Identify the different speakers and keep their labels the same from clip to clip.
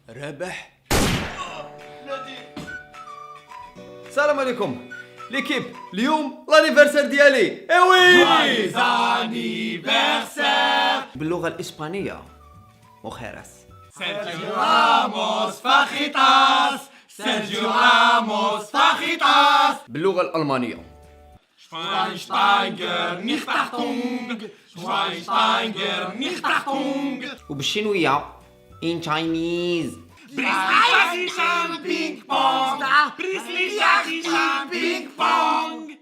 Speaker 1: رابح. السلام عليكم ليكيب. اليوم لانيفرسير ديالي. ايوي
Speaker 2: anniversaire
Speaker 1: باللغه الاسبانيه مخيرس.
Speaker 2: Sergio Ramos fajitas Sergio Ramos fajitas
Speaker 1: باللغه الالمانيه
Speaker 2: Schweinsteiger nicht Achtung Schweinsteiger nicht Achtung
Speaker 1: وبالشينويه ان تشاينيز.
Speaker 2: Brasilianischen Ping-Pong Brasilianischen Ping-Pong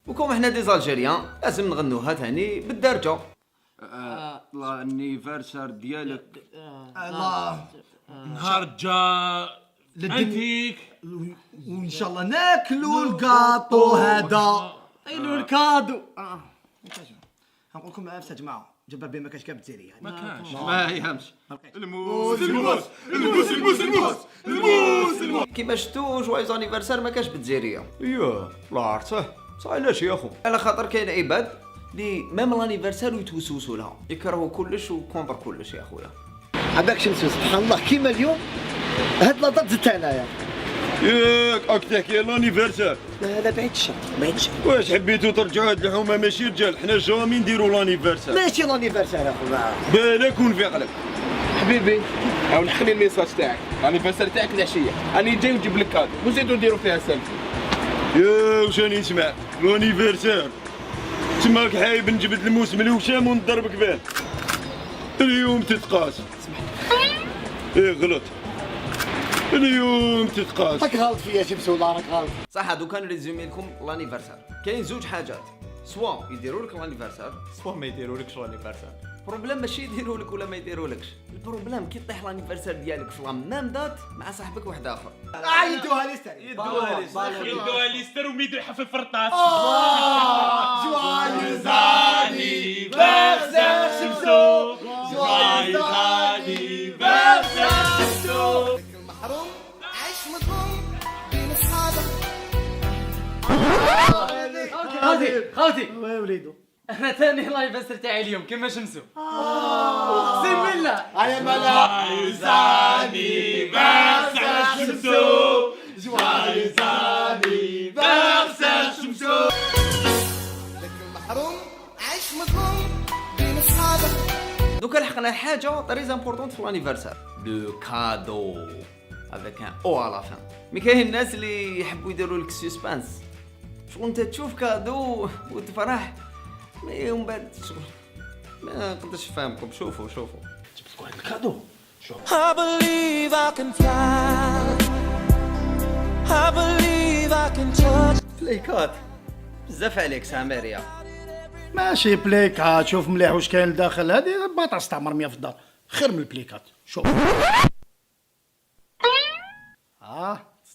Speaker 1: وكم احنا دي زالجيريان لازم نغنوها ثاني بالدرجه.
Speaker 3: الانيفرسار ديالك
Speaker 2: نهار جا انتيك
Speaker 4: وان شاء الله ناكلوا الكاطو هذا. ايلو الكادو. هنقول لكم عفسه جماعه جبر بين ما كاش كاب الجزائريه
Speaker 2: ما كانش
Speaker 3: ما يهمش.
Speaker 2: الموس الموس الموس الموس الموس الموس الموس
Speaker 1: كيما شفتوا جوايز انيفرسير ما كاش بالجزائريه. ايوه لا عرفته صح. علاش يا اخو؟ على خاطر كاين عباد اللي ميم لانيفرسير يتوسوسوا لها يكرهوا كلش وكونتر كلش يا خويا.
Speaker 4: عباك شمسو سبحان الله كيما اليوم هاد لا دات زدت انايا.
Speaker 3: ياك راك تحكي الانيفرسار.
Speaker 4: لا بعيد الشر بعيد الشر.
Speaker 3: واش حبيتو ترجعوا هاد الحومه ماشي رجال، حنا جامي نديرو لانيفرسار.
Speaker 4: ماشي لانيفرسير اخويا.
Speaker 3: بالك ونفيق لك
Speaker 5: حبيبي او نخلي الميساج تاعك الانيفرسير تاعك العشيه راني جاي نجيب لك كادو وزيدو نديرو فيها سيلفي.
Speaker 3: يا واش راني نسمع لانيفرسار تماك حايب نجبد الموسم الوشام ونضربك به اليوم تتقاس. ايه غلط اليوم تتقاس.
Speaker 4: راك غلط فيا شمسو والله راك غلط.
Speaker 1: صح. هادو كان ريزومي لكم لانيفرسير. كاين زوج حاجات، سوا يديروا لك لانيفرسير
Speaker 6: سوا ما يديرولكش لانيفرسير.
Speaker 1: بروبليم ماشي يديروا لك ولا ما يديرولكش، البروبليم كي طيح لانيفرسير ديالك في لامام دات مع صاحبك واحد اخر.
Speaker 4: يدوها لي ستاري.
Speaker 1: يدوها لي ستاري.
Speaker 2: يدوها ليستر وميدو يحفل فرطاس
Speaker 4: جوايز
Speaker 2: anniversaire شمسو joyeux anniversaire شمسو
Speaker 7: المحروم عايش مظلوم بين اصحابه.
Speaker 8: خوتي
Speaker 4: يا وليدو
Speaker 8: احنا ثاني لانيفرسير تاعي اليوم كيما شمسو. اقسم بالله
Speaker 4: هيا ملا
Speaker 2: joyeux anniversaire شمسو joyeux anniversaire شمسو
Speaker 7: لكن المحروم عايش مظلوم بين اصحابه.
Speaker 1: دوكا لحقنا حاجه تريز امبورطونت في لانيفرسير، لو كادو افيك ان او على فان. مي كاين الناس اللي يحبوا يديروا لك سسبانس، شغل انت تشوف كادو وتفرح مي ومن بعد شغل ما نقدرش نفهمكم. شوفوا
Speaker 9: I believe I can fly. I believe I can touch.
Speaker 1: بلايكات بزاف عليك سامريا.
Speaker 4: ماشي بليكات. شوف مليح واش كاين لداخل هذه بطاطس تاع مرميه في الدار خير من البليكات. شوف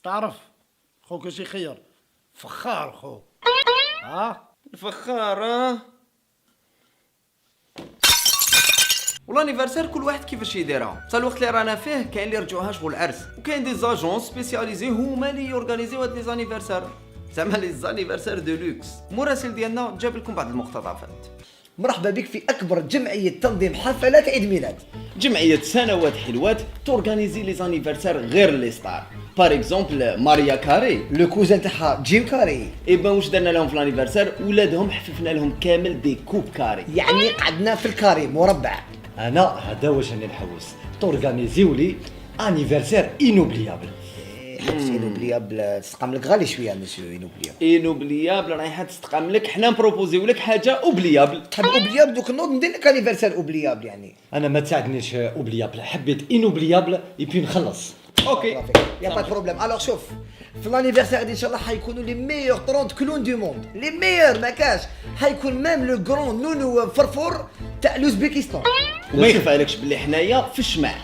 Speaker 4: تعرف خوك شي خير فخار خو.
Speaker 1: الفخارة والانيفرسير كل واحد كيفاش يديرها. بصح الوقت اللي رانا فيه كاين اللي يرجعوها شغل عرس، وكاين دي زاجونس سبيسياليزي هما اللي يورغانيزيو هاد لي زانيفرسير، زعما لي زانيفرسير دو لوكس. المراسل ديالنا جاب لكم بعض المقتطفات.
Speaker 4: مرحبا بك في اكبر جمعيه تنظيم حفلات عيد ميلاد.
Speaker 1: جمعية سنوات حلوات تورغانيزي لي زانيفرسير غير لي ستار. بار اكزومبل ماريا كاري
Speaker 4: لو كوزان تاعها جيم كاري.
Speaker 1: ايبا واش درنا لهم في لانيفرسير؟ ولادهم حففنا لهم كامل دي كوب كاري.
Speaker 4: يعني قعدنا في الكاري مربع.
Speaker 10: انا هذا واش راني نحوس تورغانيزيو لي انيفرسير انوبليابل.
Speaker 4: انوبليابل تسقم لك غالي شويه مسيو انوبليابل.
Speaker 1: انوبليابل رايحه تستقام لك، حنا نبروبوزيو لك حاجه اوبليابل.
Speaker 4: تحب اوبليابل دوك نوض ندير لك انيفرسير اوبليابل يعني.
Speaker 10: انا ما تساعدنيش اوبليابل، حبيت انوبليابل يبي نخلص.
Speaker 1: اوكي
Speaker 4: يا با بروبليم. الوغ شوف في الانيفرسير ان شاء الله حيكونوا لي ميور 30 كلون دو موند. لي ميور ما كاش حيكون ميم لو غران نونو فرفور تاع اوزبكستان.
Speaker 1: وما يخفى عليكش بلي حنايا في الشمع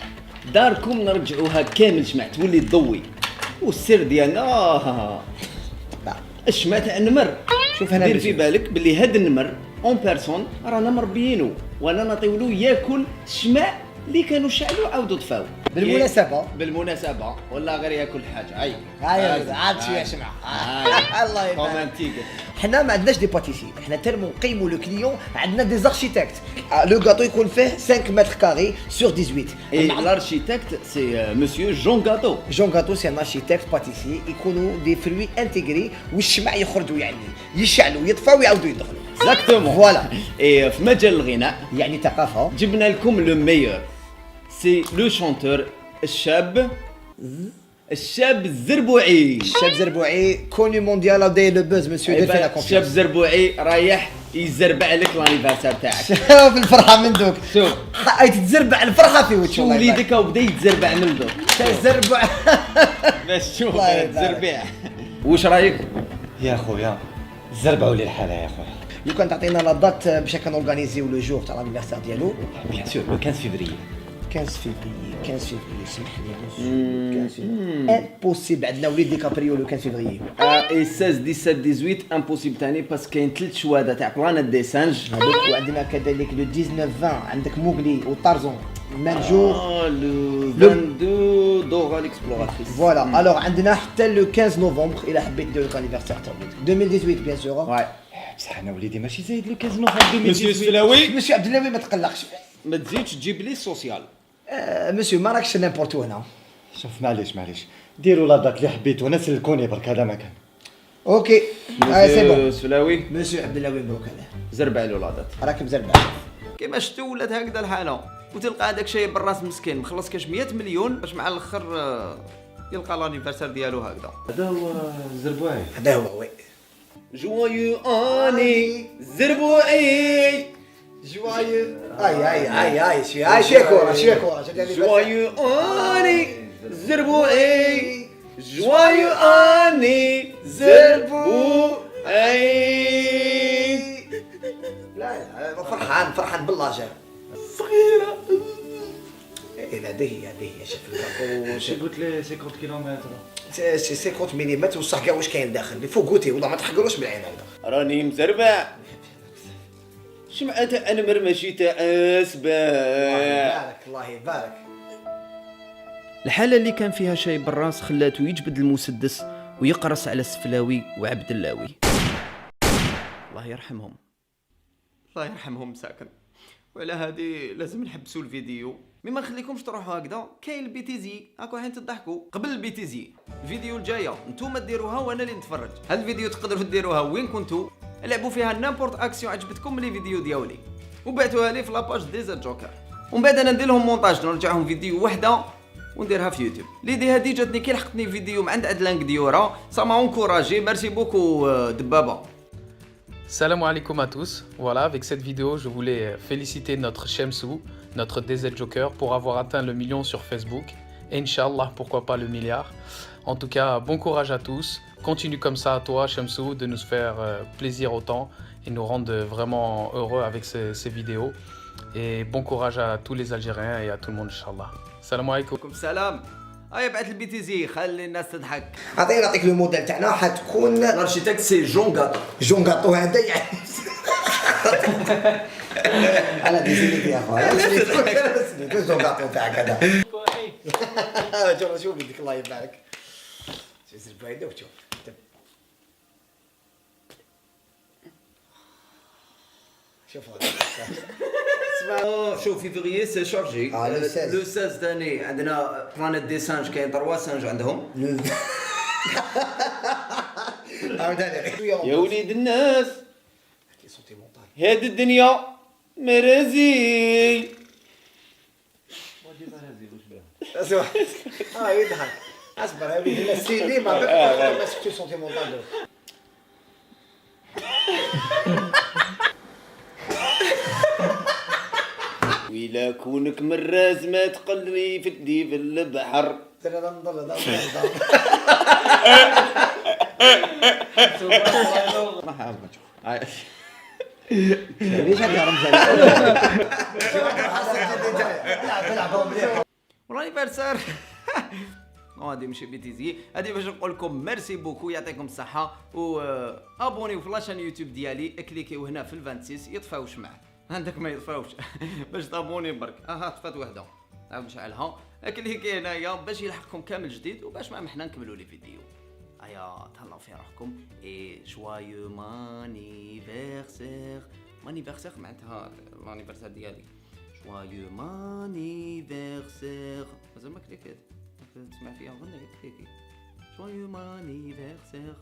Speaker 1: داركم نرجعوها كامل شمع تولي تضوي. والسر ديالنا الشمع تاع النمر.
Speaker 4: شوف هنا
Speaker 1: دير في بالك بلي هاد النمر اون بيرسون رانا مربيينو وانا نعطيولو ياكل الشمع اللي كانوا شعلوا عاودوا طفاو. بالمناسبه ولا غير ياكل حاجه.
Speaker 4: هاي عاد شويه شمعه. الله يبارك.
Speaker 1: رومانتيك.
Speaker 4: حنا ما عندناش دي باتيسي، حنا تالمو نقيموا لو كليون، عندنا دي زارشيتكت. لو غاتو يكون فيه 5 متر كاري سور 18.
Speaker 1: اي لارشيتكت سي مسيو جون غاتو.
Speaker 4: جون غاتو سي ان ارشيتكت باتيسي، يكونوا دي فروي انتيغري والشمع يخرجوا يعني يشعلوا يطفاو ويعاودوا يدخلوا.
Speaker 1: اكزاكتومون.
Speaker 4: فوالا.
Speaker 1: اي في مجال الغناء
Speaker 4: يعني ثقافه
Speaker 1: جبنا لكم لو ميور، سي لو شونتور الشاب الزربوعي.
Speaker 4: الشاب زربوعي كوني مونديال او داير لو بوز مسيو دير فينا كونفيونس.
Speaker 1: الشاب زربوعي رايح يزربع لك لانيفرسير تاعك.
Speaker 4: شوف الفرحه من دوك.
Speaker 1: شوف
Speaker 4: هاي تتزربع الفرحه في وجهه.
Speaker 1: شو وليدك وبدا يتزربع من دوك.
Speaker 4: تزربع
Speaker 1: باش تشوف الزربيع. واش رايك؟
Speaker 10: يا خويا زربعوا لي الحاله يا خويا.
Speaker 4: لو كان تعطينا لا دات باش كنورغانيزيو لو جور تاع لانيفرسير ديالو.
Speaker 10: بيان سور لو 15 فيفري.
Speaker 4: 15 فيفري سمح لي 15 فيفري امبوسيبل. عندنا وليد دي كابريو لو 15 فيفري.
Speaker 1: اي 16 17 18 امبوسيبل ثاني باسكو كاين 3 شواده تاع بلانيت دي سانج
Speaker 4: هذوك. وعندنا كذلك لو 19 20 عندك موغلي وطارزون ميم جور.
Speaker 1: لو 22 دورا ليكسبلوراتريس.
Speaker 4: فوالا. الوغ عندنا حتى لو 15 نوفمبر الى حبيت دير لك انيفرسير تاع وليدك 2018 بيان سور.
Speaker 1: واي
Speaker 10: بصح انا وليدي ماشي زايد لو 15 نوفمبر 2018.
Speaker 1: مسيو سفلاوي
Speaker 4: مسيو عبد الله ما تقلقش.
Speaker 1: ما تزيدش تجيب لي السوسيال.
Speaker 4: مسيو ما راكش نيمبورتو هنا.
Speaker 10: شوف معليش ديروا لا دات اللي حبيتوا، انا سلكوني برك هذا ما كان.
Speaker 4: اوكي سي بون.
Speaker 1: سفلاوي
Speaker 4: مسيو عبد الله وين مبروك عليه.
Speaker 1: زربع له لادات.
Speaker 4: راك مزربع.
Speaker 1: كيما شفتوا ولات هكذا الحاله، وتلقى هذاك شايب بالراس مسكين مخلص كاش 100 مليون باش مع الاخر يلقى لانيفرسير ديالو هكذا.
Speaker 10: هذا هو الزربواعي.
Speaker 4: هذا هو وي.
Speaker 1: جوايو اني زربوعي.
Speaker 4: جوايو اي شويه كوره
Speaker 1: جوايو اني زربوعي. جوايو اني زربوعي.
Speaker 4: لا فرحان باللاجا صغيره. هذه هي شوف الكاطو.
Speaker 10: شي قلت لي 50 كيلومتر.
Speaker 4: سي 50 ملم وصح كاع واش كاين داخل. اللي فوق قوتي والله ما تحقروش من العين هذا.
Speaker 1: راني مزربع. شمعة تاع انمر ماشي تاع اسباع.
Speaker 4: الله يبارك.
Speaker 1: الحالة اللي كان فيها شاي بالراس خلاته يجبد المسدس ويقرص على السفلاوي وعبد اللاوي. الله يرحمهم. الله يرحمهم ساكن. وعلى هذه لازم نحبسوا الفيديو. مما نخليكمش تروحوا هكذا. كاين البي تي زي هاكو حين تضحكوا. قبل البي تي زي الفيديو الجايه نتوما ديروها وانا اللي نتفرج. هاد الفيديو تقدروا ديروها وين كنتوا، لعبوا فيها نامبورت اكسيون عجبتكم لي فيديو ديالي وبعتوها لي في لاباج ديزر جوكر. ومن بعد انا ندير لهم مونتاج نرجعهم فيديو وحده ونديرها في يوتيوب. ليدي هادي جاتني كي لحقتني فيديو مع عند ادلانك ديورا سا ما انكوراجي. ميرسي بوكو دبابه.
Speaker 11: Salam alaikum à tous. Voilà, avec cette vidéo, je voulais féliciter notre Shemsou, notre DZ Joker, pour avoir atteint le million sur Facebook. Et Inch'Allah, pourquoi pas le milliard. En tout cas, bon courage à tous. Continue comme ça à toi, Shemsou, de nous faire plaisir autant et nous rendre vraiment heureux avec ces vidéos. Et bon courage à tous les Algériens et à tout le monde, Inch'Allah. Salam alaikum.
Speaker 1: Salam. هيا بعت البي تي زي خلي الناس تضحك.
Speaker 4: نعطيك لو موديل تاعنا حتكون
Speaker 1: الارشيتكت سي جون غاتو.
Speaker 4: جون غاتو هذا يعني انا ديزيني يا خويا سميتو جون غاتو تاعك هذا. شوف بدك الله يبارك. شوف البايده وشوف شوف
Speaker 1: شوف فيفريي سي شارجي. لو 16 ثاني عندنا بلانيت دي سانج كاين 3 سانج عندهم. يا وليد الناس هاد الدنيا مرازي.
Speaker 4: يضحك. اصبر يا وليدي سيدي ما سكتو سونتي مونتال.
Speaker 1: ويلا كونك مراز ما تقلني في الدي في البحر.
Speaker 4: ليش هكا رمزة؟
Speaker 1: وراني بارسار. غادي نمشي بي تي زي. هادي باش نقول لكم ميرسي بوكو يعطيكم الصحة و ابونيو في لاشين يوتيوب ديالي. كليكيو هنا في ال 26 يطفاو شمع. عندك ما يطفاوش باش طابوني برك. طفات وحده، عاود نشعلها. كليكي هنايا باش يلحقكم كامل جديد، وباش ما حنا نكملوا لي فيديو. تهلاو في روحكم. اي جوايو مانيفرسير. مانيفرسير معناتها لانيفرسير ديالي. جوايو مانيفرسير. مازال ما كليكيت تسمع فيها غنى كليكي. جوايو مانيفرسير.